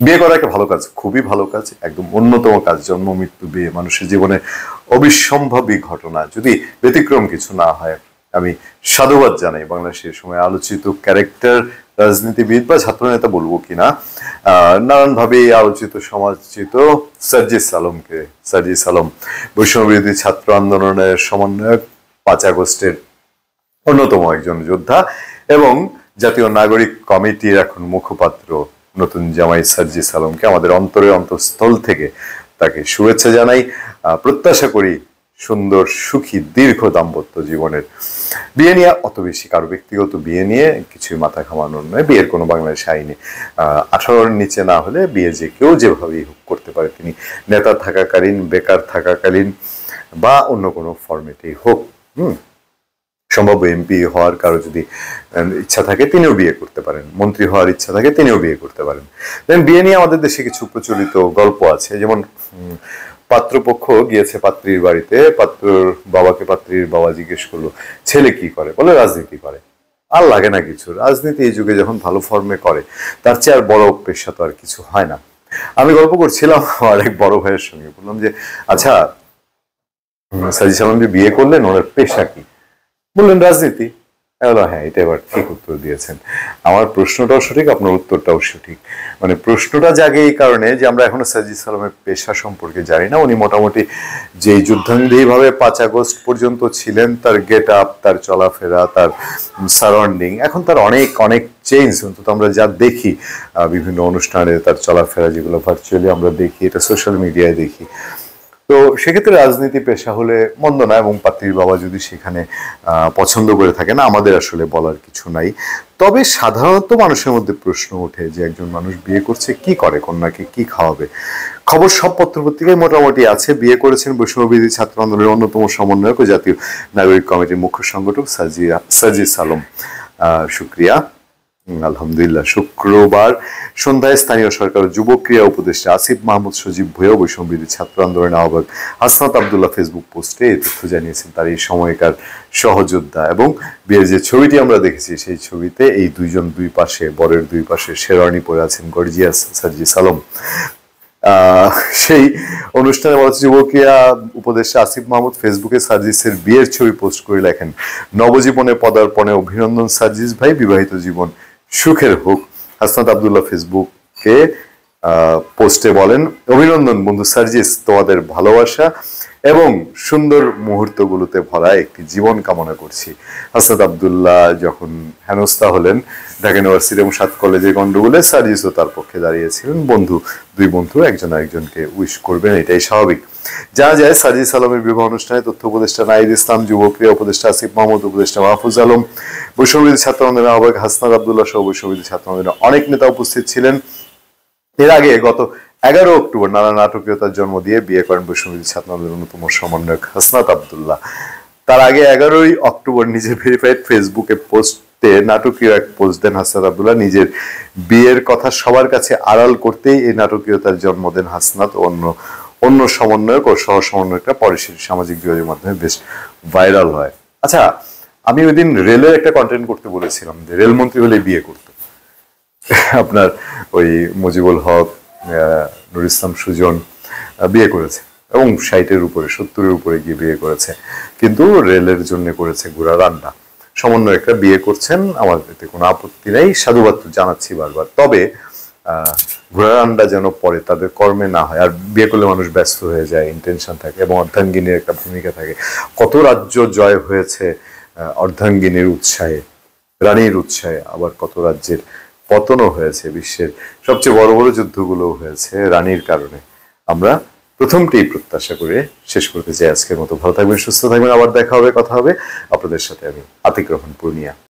বিয়ে করা একটা ভালো কাজ, খুবই ভালো কাজ, একদম অন্যতম কাজ। জন্ম মৃত্যু বিয়ে মানুষের জীবনে অবিসম্ভাবী ঘটনা, যদি ব্যতিক্রম কিছু না হয়। আমি সাধুবাদ জানাই বাংলাদেশের সময় আলোচিত ক্যারেক্টার, রাজনীতিবিদ বা ছাত্রনেতা বলবো কিনা, নানানভাবে আলোচিত সমালোচিত সার্জিস আলমকে। সার্জিস আলম বৈষম্যবিরোধী ছাত্র আন্দোলনের সমন্বয়ক, 5 আগস্টের অন্যতম একজন যোদ্ধা এবং জাতীয় নাগরিক কমিটির এখন মুখপাত্র নতুন জামাই সার্জিস আলমকে আমাদের অন্তরে অন্তঃস্থল থেকে তাকে শুভেচ্ছা জানাই। প্রত্যাশা করি সুন্দর সুখী দীর্ঘ দাম্পত্য জীবনের। বিয়ে নিয়ে অত বেশি কারো ব্যক্তিগত বিয়ে নিয়ে কিছুই মাথা ঘামানোর নয়। বিয়ের কোনো বাংলাদেশ আইনে 18-র নিচে না হলে বিয়ে যে কেউ যেভাবেই করতে পারে, তিনি নেতা থাকাকালীন, বেকার থাকাকালীন বা অন্য কোনো ফরম্যাটেই হোক। সম্ভাব্য এমপি হওয়ার কারো যদি ইচ্ছা থাকে তিনিও বিয়ে করতে পারেন, মন্ত্রী হওয়ার ইচ্ছা থাকে তিনিও বিয়ে করতে পারেন। দেন বিয়ে নিয়ে আমাদের দেশে কিছু প্রচলিত গল্প আছে, যেমন পাত্রপক্ষ গিয়েছে পাত্রীর বাড়িতে, পাত্রর বাবাকে পাত্রীর বাবা জিজ্ঞেস করলো ছেলে কি করে, বলে রাজনীতি করে। আর লাগে না কিছু, রাজনীতি এই যুগে যখন ভালো ফর্মে করে তার চেয়ে আর বড় পেশা তো আর কিছু হয় না। আমি গল্প করছিলাম আমার এক বড় ভাইয়ের সঙ্গে, বললাম যে আচ্ছা সাজিদ সালাম যে বিয়ে করলেন ওনার পেশা কি, বললেন রাজনীতি। হ্যাঁ, এটা এবার ঠিক উত্তর দিয়েছেন। আমার প্রশ্নটাও সঠিক, আপনার উত্তরটাও সঠিক। মানে প্রশ্নটা জাগে এই কারণে যে আমরা এখনো সাজিদ সালামের পেশা সম্পর্কে জানি না। উনি মোটামুটি যে যুদ্ধাঙ্গী ভাবে 5 আগস্ট পর্যন্ত ছিলেন, তার গেট আপ, তার চলাফেরা, তার সারাউন্ডিং, এখন তার অনেক অনেক চেঞ্জ। অন্তত আমরা যা দেখি বিভিন্ন অনুষ্ঠানে তার চলাফেরা, যেগুলো ভার্চুয়ালি আমরা দেখি, এটা সোশ্যাল মিডিয়ায় দেখি। তো সেক্ষেত্রে রাজনীতি পেশা হলে মন্দ না, এবং পাত্রীর বাবা যদি সেখানে পছন্দ করে থাকেন আমাদের আসলে বলার কিছু নাই। তবে সাধারণত মানুষের মধ্যে প্রশ্ন ওঠে যে একজন মানুষ বিয়ে করছে কি করে, কন্যাকে কি খাওয়াবে। খবর সব পত্রপত্রিকায় মোটামুটি আছে। বিয়ে করেছেন বৈষম্যবিরোধী ছাত্র আন্দোলনের অন্যতম সমন্বয়ক ও জাতীয় নাগরিক কমিটির মুখ্য সংগঠক সার্জিস আলম। শুক্রিয়া, আলহামদুলিল্লাহ। শুক্রবার সন্ধ্যায় স্থানীয় সরকার ও যুব ক্রীড়া উপদেষ্টা আসিফ মাহমুদ সজীব ভূঁইয়া বৈষম্যবিরোধী ছাত্র আন্দোলনের আহ্বায়ক হাসনাত আবদুল্লাহ ফেসবুক পোস্টে এই তথ্য জানিয়েছেন। তার এই সময়কার সহযোদ্ধা। এবং বিয়ের যে ছবিটি আমরা দেখেছি সেই ছবিতে এই দুইজন দুই পাশে, বরের দুই পাশে শেরওয়ানি পরে আছেন গর্জিয়াস সার্জিস আলম। সেই অনুষ্ঠানে বলা হচ্ছে, যুব ক্রীড়া উপদেষ্টা আসিফ মাহমুদ ফেসবুকে সার্জিসের বিয়ের ছবি পোস্ট করে লেখেন, নবজীবনে পদার্পণে অভিনন্দন সার্জিস ভাই, বিবাহিত জীবন সুখের হোক। হাসনাত আবদুল্লাহ ফেসবুকে পোস্টে বলেন, অভিনন্দন বন্ধু সার্জিস, তোমাদের ভালোবাসা এবং সুন্দর মুহূর্তগুলোতে ভরা একটি জীবন কামনা করছি। হাসনাত আবদুল্লাহ যখন হেনস্থা হলেন ঢাকা ইউনিভার্সিটি এবং 7 কলেজের গন্ডগোলে, সার্জিসও তার পক্ষে দাঁড়িয়েছিলেন। দুই বন্ধু একজন আরেকজনকে উইশ করবেন, এটাই স্বাভাবিক। জানা যায় সার্জিস আলমের বিবাহ অনুষ্ঠানে তথ্য উপদেষ্টা নাহিদ ইসলাম, যুব ক্রীড়া উপদেষ্টা আসিফ মাহমুদ, উপদেষ্টা মাহফুজ আলম, বৈষম্যবিরোধী ছাত্র আন্দোলনের আহ্বায়ক হাসনাত আবদুল্লাহ সহ বৈষম্যবিরোধী ছাত্র আন্দোলনের অনেক নেতা উপস্থিত ছিলেন। এর আগে গত 11 অক্টোবর নানা নাটকীয়তার জন্ম দিয়ে বিয়ে করেন বৈষম্যবিরোধী ছাত্র আন্দোলনের অন্যতম সমন্বয়ক হাসনাত আবদুল্লাহ। তার আগে 11ই অক্টোবর নিজের ভেরিফাইড ফেসবুকে পোস্টে নাটকীয় এক পোস্ট দেন হাসনাত আবদুল্লাহ। নিজের বিয়ের কথা সবার কাছে আড়াল করতেই এই নাটকীয়তার জন্ম দেন হাসনাত ও অন্য সমন্বয়ক ও সহ সমন্বয়করা। পরে সামাজিক যোগাযোগের মাধ্যমে বেশ ভাইরাল হয়। আচ্ছা, আমি ওই দিন রেলের একটা কন্টেন্ট করতে বলেছিলাম যে রেলমন্ত্রী হলে বিয়ে করতো। আপনার ওই মুজিবুল হক, নুর ইসলাম সুজন বিয়ে করেছে এবং 60-এর উপরে 70-এর উপরে গিয়ে বিয়ে করেছে, কিন্তু রেলের জন্য করেছে ঘোড়া রান্না। সমন্বয়করা বিয়ে করছেন, আমার এতে কোনো আপত্তি নেই, সাধুবাদ জানাচ্ছি বারবার। তবে ঘোড়া রান্না যেন পরে তাদের কর্মে না হয়। আর বিয়ে করলে মানুষ ব্যস্ত হয়ে যায়, ইন্টেনশন থাকে এবং অর্ধাঙ্গিনীর একটা ভূমিকা থাকে। কত রাজ্য জয় হয়েছে অর্ধাঙ্গিনীর উৎসাহে, রানীর উৎসাহে, আবার কত রাজ্যের পতনও হয়েছে। বিশ্বের সবচেয়ে বড় বড় যুদ্ধগুলো হয়েছে রানীর কারণে। আমরা প্রথমটি প্রত্যাশা করে শেষ করতে চাই আজকের মতো। ভালো থাকবেন, সুস্থ থাকবেন, আবার দেখা হবে, কথা হবে। আপনাদের সাথে আমি আতিক রহমান, পূর্ণিয়া।